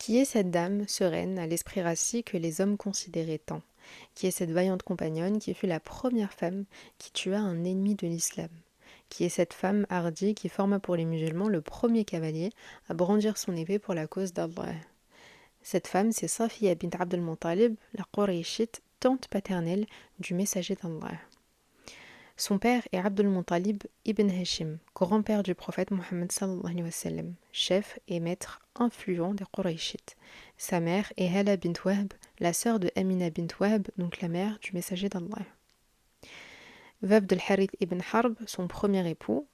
Qui est cette dame sereine, à l'esprit rassis que les hommes considéraient tant? Qui est cette vaillante compagnonne qui fut la première femme qui tua un ennemi de l'islam? Qui est cette femme hardie qui forma pour les musulmans le premier cavalier à brandir son épée pour la cause d'Allah? Cette femme, c'est Safiya bint Abd al-Muttalib, la Qurayshite, tante paternelle du messager d'Allah. Son père est Abd al-Muttalib ibn Hashim, grand-père du prophète Mohammed sallallahu alayhi wa sallam, chef et maître influent des Qurayshites. Sa mère est Hala bint Wahb, la sœur de Amina bint Wahb, donc la mère du messager d'Allah. Veuve de Harith ibn Harb, son premier époux,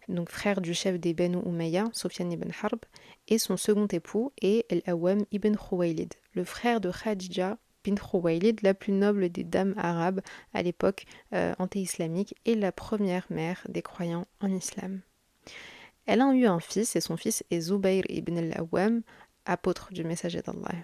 donc frère du chef des Banu Umayya, Sufyan ibn Harb, et son second époux est Al-Awwam ibn Khuwaylid, le frère de Khadija bint Khuwaylid, la plus noble des dames arabes à l'époque anté-islamique et la première mère des croyants en islam. Elle a eu un fils et son fils est Zubayr ibn al-Awwam, apôtre du messager d'Allah.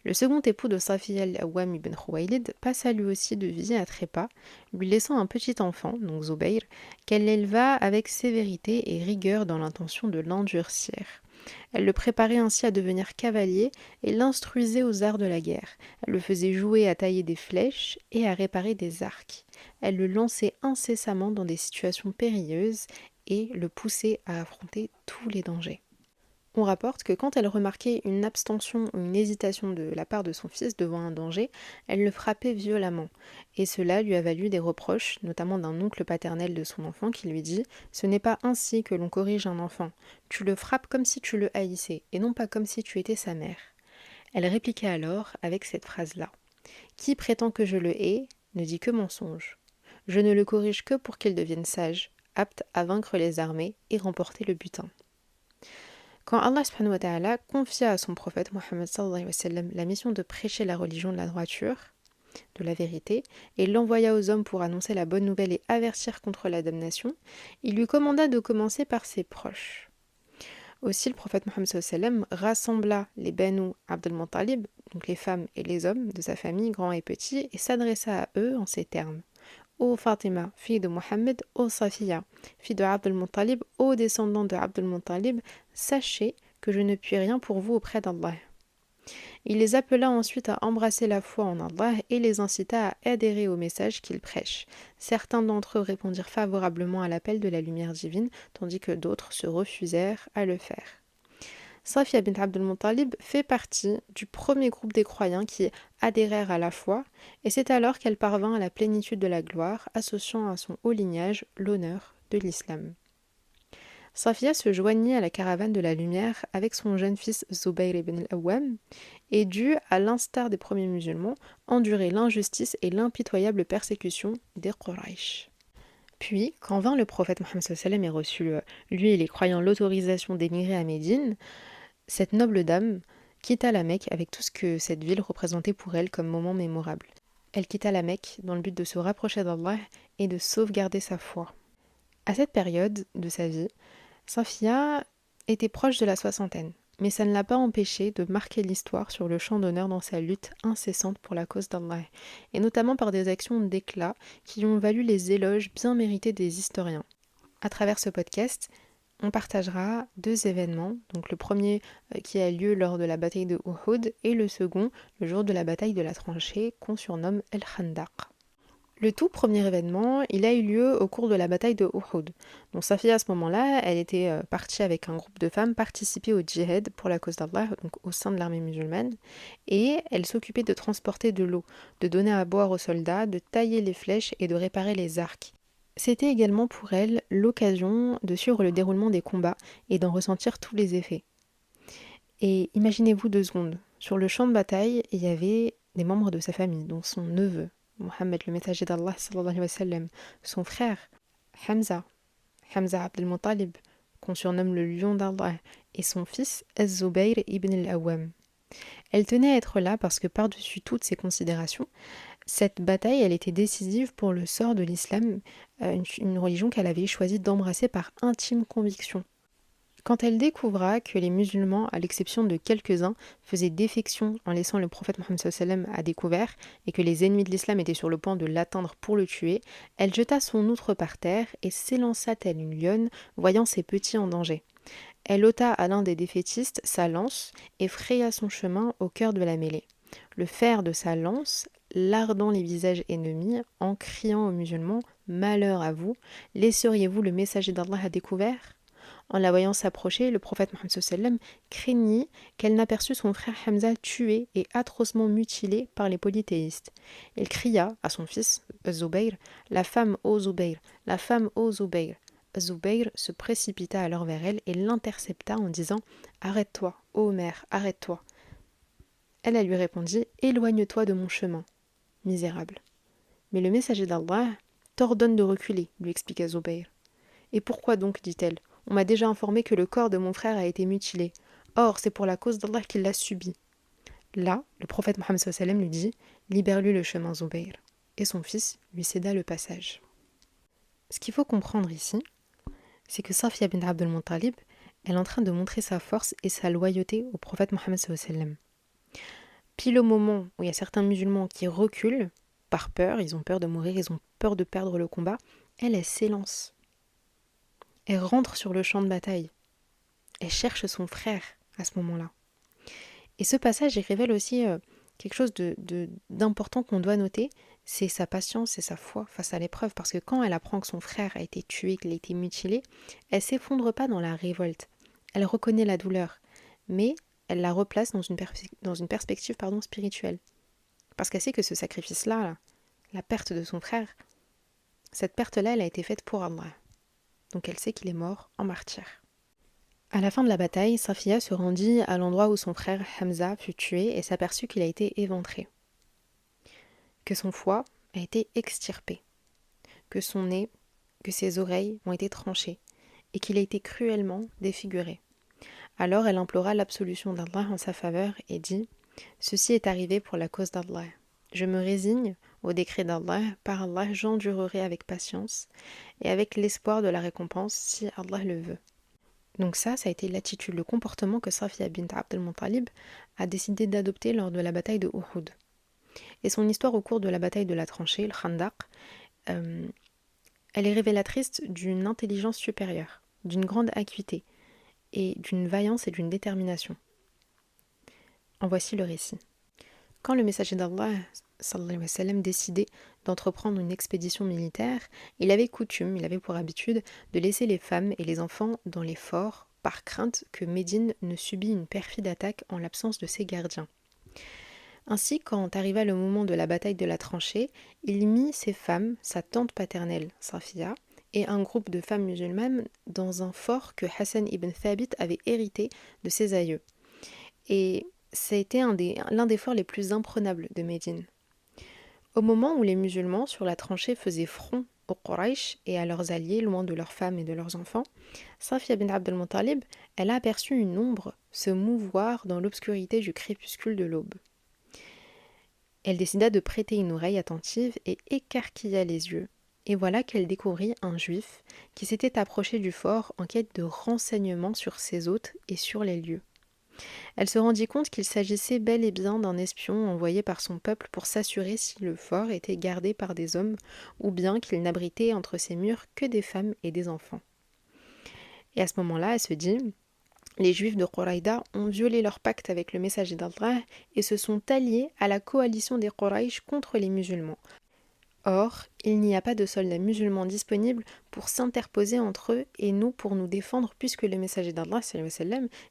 Le second époux de Safiya al-Awwam ibn Khuwaylid passa lui aussi de vie à trépas, lui laissant un petit enfant, donc Zubayr, qu'elle éleva avec sévérité et rigueur dans l'intention de l'endurcir. Elle le préparait ainsi à devenir cavalier et l'instruisait aux arts de la guerre. Elle le faisait jouer à tailler des flèches et à réparer des arcs. Elle le lançait incessamment dans des situations périlleuses et le poussait à affronter tous les dangers. On rapporte que quand elle remarquait une abstention ou une hésitation de la part de son fils devant un danger, elle le frappait violemment. Et cela lui a valu des reproches, notamment d'un oncle paternel de son enfant qui lui dit « Ce n'est pas ainsi que l'on corrige un enfant. Tu le frappes comme si tu le haïssais, et non pas comme si tu étais sa mère. » Elle répliquait alors avec cette phrase-là. « Qui prétend que je le hais ne dit que mensonge. Je ne le corrige que pour qu'il devienne sage, apte à vaincre les armées et remporter le butin. » Quand Allah subhanahu wa ta'ala confia à son prophète Mohammed sallallahu alayhi wa sallam la mission de prêcher la religion de la droiture, de la vérité, et l'envoya aux hommes pour annoncer la bonne nouvelle et avertir contre la damnation, il lui commanda de commencer par ses proches. Aussi le prophète Mohammed sallallahu alayhi wa sallam rassembla les Banu Abd al-Muttalib, donc les femmes et les hommes de sa famille, grands et petits, et s'adressa à eux en ces termes. Ô Fatima, fille de Mohammed, ô Safiya, fille de Abd al-Muttalib, ô descendant de Abd al-Muttalib, sachez que je ne puis rien pour vous auprès d'Allah. Il les appela ensuite à embrasser la foi en Allah et les incita à adhérer au message qu'il prêche. Certains d'entre eux répondirent favorablement à l'appel de la lumière divine, tandis que d'autres se refusèrent à le faire. Safiya bint Abd al-Muttalib fait partie du premier groupe des croyants qui adhérèrent à la foi, et c'est alors qu'elle parvint à la plénitude de la gloire, associant à son haut lignage l'honneur de l'islam. Safiya se joignit à la caravane de la lumière avec son jeune fils Zubayr ibn al-Awwam et dut, à l'instar des premiers musulmans, endurer l'injustice et l'impitoyable persécution des Quraysh. Puis, quand vint le prophète Mohammed sallallahu alayhi wa sallam et reçut, lui et les croyants, l'autorisation d'émigrer à Médine, cette noble dame quitta la Mecque avec tout ce que cette ville représentait pour elle comme moment mémorable. Elle quitta la Mecque dans le but de se rapprocher d'Allah et de sauvegarder sa foi. À cette période de sa vie, Safiya était proche de la soixantaine, mais ça ne l'a pas empêchée de marquer l'histoire sur le champ d'honneur dans sa lutte incessante pour la cause d'Allah, et notamment par des actions d'éclat qui lui ont valu les éloges bien mérités des historiens. À travers ce podcast, on partagera deux événements, donc le premier qui a lieu lors de la bataille de Uhud et le second le jour de la bataille de la tranchée qu'on surnomme El Khandaq. Le tout premier événement, il a eu lieu au cours de la bataille de Uhud. Donc Safiya à ce moment-là, elle était partie avec un groupe de femmes participer au djihad pour la cause d'Allah, donc au sein de l'armée musulmane, et elle s'occupait de transporter de l'eau, de donner à boire aux soldats, de tailler les flèches et de réparer les arcs. C'était également pour elle l'occasion de suivre le déroulement des combats et d'en ressentir tous les effets. Et imaginez-vous 2 secondes, sur le champ de bataille, il y avait des membres de sa famille, dont son neveu, Mohammed, le messager d'Allah, sallallahu alayhi wa sallam, son frère, Hamza Abd al-Muttalib, qu'on surnomme le lion d'Allah, et son fils, Az-Zubayr ibn al-Awwam. Elle tenait à être là parce que par-dessus toutes ces considérations, cette bataille, elle était décisive pour le sort de l'islam, une religion qu'elle avait choisi d'embrasser par intime conviction. Quand elle découvra que les musulmans, à l'exception de quelques-uns, faisaient défection en laissant le prophète Mohammed sallallahu alayhi wa sallam à découvert et que les ennemis de l'islam étaient sur le point de l'atteindre pour le tuer, elle jeta son outre par terre et s'élança telle une lionne, voyant ses petits en danger. Elle ôta à l'un des défaitistes sa lance et fraya son chemin au cœur de la mêlée. Le fer de sa lance, lardant les visages ennemis, en criant aux musulmans « Malheur à vous, laisseriez-vous le messager d'Allah à découvert ?» En la voyant s'approcher, le prophète Mohammed sallam craignit qu'elle n'aperçût son frère Hamza tué et atrocement mutilé par les polythéistes. Il cria à son fils Zubayr « La femme, ô Zubayr, la femme, ô Zubayr !» Zubayr se précipita alors vers elle et l'intercepta en disant « Arrête-toi, ô mère, arrête-toi !» Elle lui répondit « Éloigne-toi de mon chemin, misérable !» Mais le messager d'Allah t'ordonne de reculer, lui expliqua Zubayr. Et pourquoi donc, dit-elle, on m'a déjà informé que le corps de mon frère a été mutilé. Or, c'est pour la cause d'Allah qu'il l'a subi. Là, le prophète Mohammed sallam lui dit « Libère-lui le chemin, Zubayr » et son fils lui céda le passage. Ce qu'il faut comprendre ici, c'est que Safia bint Abd al-Muttalib, elle est en train de montrer sa force et sa loyauté au prophète Mohammed sallam. Pile au moment où il y a certains musulmans qui reculent, par peur, ils ont peur de mourir, ils ont peur de perdre le combat, elle s'élance. Elle rentre sur le champ de bataille. Elle cherche son frère à ce moment-là. Et ce passage, il révèle aussi quelque chose d'important qu'on doit noter, c'est sa patience et sa foi face à l'épreuve. Parce que quand elle apprend que son frère a été tué, qu'il a été mutilé, elle ne s'effondre pas dans la révolte. Elle reconnaît la douleur, mais elle la replace dans une perspective spirituelle. Parce qu'elle sait que ce sacrifice-là, la perte de son frère, cette perte-là, elle a été faite pour Allah. Donc elle sait qu'il est mort en martyr. À la fin de la bataille, Safia se rendit à l'endroit où son frère Hamza fut tué et s'aperçut qu'il a été éventré, que son foie a été extirpé, que son nez, que ses oreilles ont été tranchées et qu'il a été cruellement défiguré. Alors elle implora l'absolution d'Allah en sa faveur et dit « Ceci est arrivé pour la cause d'Allah. Je me résigne au décret d'Allah, par Allah j'endurerai avec patience et avec l'espoir de la récompense si Allah le veut. » Donc ça a été l'attitude, le comportement que Safia bint Abd al-Muttalib a décidé d'adopter lors de la bataille de Uhud. Et son histoire au cours de la bataille de la tranchée, le Khandaq, elle est révélatrice d'une intelligence supérieure, d'une grande acuité, et d'une vaillance et d'une détermination. En voici le récit. Quand le messager d'Allah sallallahu alayhi wa sallam, décidait d'entreprendre une expédition militaire, il avait pour habitude de laisser les femmes et les enfants dans les forts par crainte que Médine ne subît une perfide attaque en l'absence de ses gardiens. Ainsi, quand arriva le moment de la bataille de la tranchée, il mit ses femmes, sa tante paternelle, Safia, et un groupe de femmes musulmanes dans un fort que Hassan ibn Thabit avait hérité de ses aïeux. Et ça a été l'un des forts les plus imprenables de Médine. Au moment où les musulmans sur la tranchée faisaient front aux Quraysh et à leurs alliés, loin de leurs femmes et de leurs enfants, Safia bint Abd al-Muttalib, elle a aperçu une ombre se mouvoir dans l'obscurité du crépuscule de l'aube. Elle décida de prêter une oreille attentive et écarquilla les yeux. Et voilà qu'elle découvrit un juif qui s'était approché du fort en quête de renseignements sur ses hôtes et sur les lieux. Elle se rendit compte qu'il s'agissait bel et bien d'un espion envoyé par son peuple pour s'assurer si le fort était gardé par des hommes ou bien qu'il n'abritait entre ses murs que des femmes et des enfants. Et à ce moment-là, elle se dit « Les Juifs de Quraïda ont violé leur pacte avec le messager d'Allah et se sont alliés à la coalition des Quraysh contre les musulmans. Or, il n'y a pas de soldats musulmans disponibles pour s'interposer entre eux et nous pour nous défendre puisque le messager d'Allah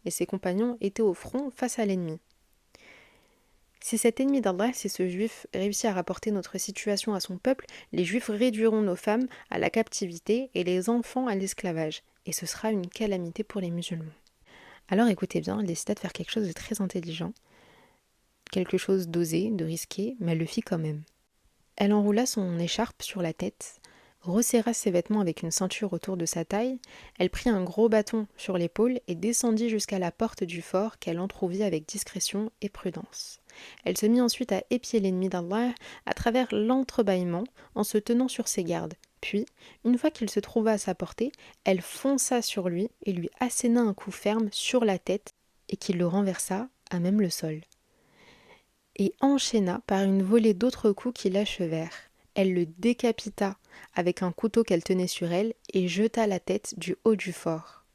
et ses compagnons étaient au front face à l'ennemi. Si cet ennemi d'Allah, si ce juif réussit à rapporter notre situation à son peuple, les juifs réduiront nos femmes à la captivité et les enfants à l'esclavage, et ce sera une calamité pour les musulmans. Alors écoutez bien, elle décida de faire quelque chose de très intelligent, quelque chose d'osé, de risqué, mais elle le fit quand même. Elle enroula son écharpe sur la tête, resserra ses vêtements avec une ceinture autour de sa taille, elle prit un gros bâton sur l'épaule et descendit jusqu'à la porte du fort qu'elle entrouvit avec discrétion et prudence. Elle se mit ensuite à épier l'ennemi d'Allah à travers l'entrebâillement en se tenant sur ses gardes. Puis, une fois qu'il se trouva à sa portée, elle fonça sur lui et lui asséna un coup ferme sur la tête et qui le renversa à même le sol. Et enchaîna par une volée d'autres coups qui l'achevèrent. Elle le décapita avec un couteau qu'elle tenait sur elle et jeta la tête du haut du fort.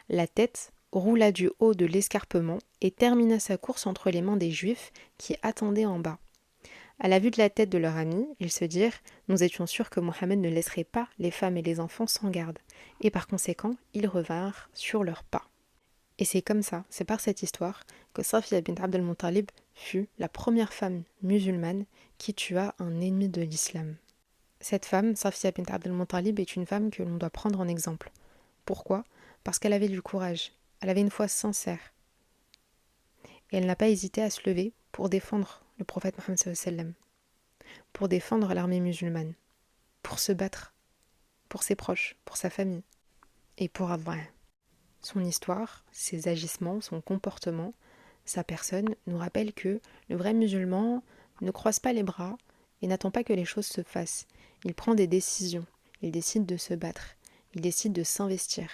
La tête roula du haut de l'escarpement et termina sa course entre les mains des Juifs qui attendaient en bas. À la vue de la tête de leur ami, ils se dirent: nous étions sûrs que Mohammed ne laisserait pas les femmes et les enfants sans garde, et par conséquent, ils revinrent sur leurs pas. Et c'est comme ça, c'est par cette histoire, que Safiya bint Abd al-Muttalib fut la première femme musulmane qui tua un ennemi de l'islam. Cette femme, Safiya bint Abd al-Muttalib, est une femme que l'on doit prendre en exemple. Pourquoi? Parce qu'elle avait du courage, elle avait une foi sincère, et elle n'a pas hésité à se lever pour défendre le prophète Mohammed sallallahu alayhi wa sallam, pour défendre l'armée musulmane, pour se battre, pour ses proches, pour sa famille, et pour Allah. Son histoire, ses agissements, son comportement, sa personne nous rappelle que le vrai musulman ne croise pas les bras et n'attend pas que les choses se fassent. Il prend des décisions, il décide de se battre, il décide de s'investir.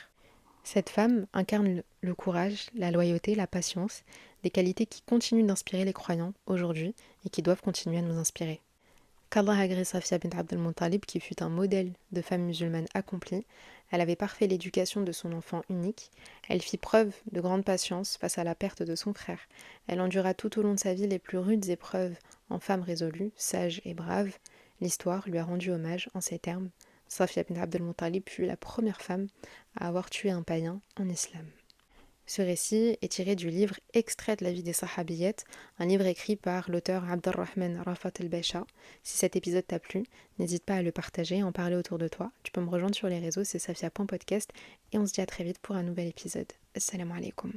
Cette femme incarne le courage, la loyauté, la patience, des qualités qui continuent d'inspirer les croyants aujourd'hui et qui doivent continuer à nous inspirer. Qu'Allah agrée Safiya bint Abd al-Muttalib, qui fut un modèle de femme musulmane accomplie. Elle avait parfait l'éducation de son enfant unique. Elle fit preuve de grande patience face à la perte de son frère. Elle endura tout au long de sa vie les plus rudes épreuves en femme résolue, sage et brave. L'histoire lui a rendu hommage en ces termes. Safiya bint Abd al-Muttalib fut la première femme à avoir tué un païen en islam. Ce récit est tiré du livre Extrait de la vie des Sahabiyettes, un livre écrit par l'auteur Abdurrahman Rafat el-Bacha. Si cet épisode t'a plu, n'hésite pas à le partager et en parler autour de toi. Tu peux me rejoindre sur les réseaux, c'est safia.podcast, et on se dit à très vite pour un nouvel épisode. Assalamu alaikum.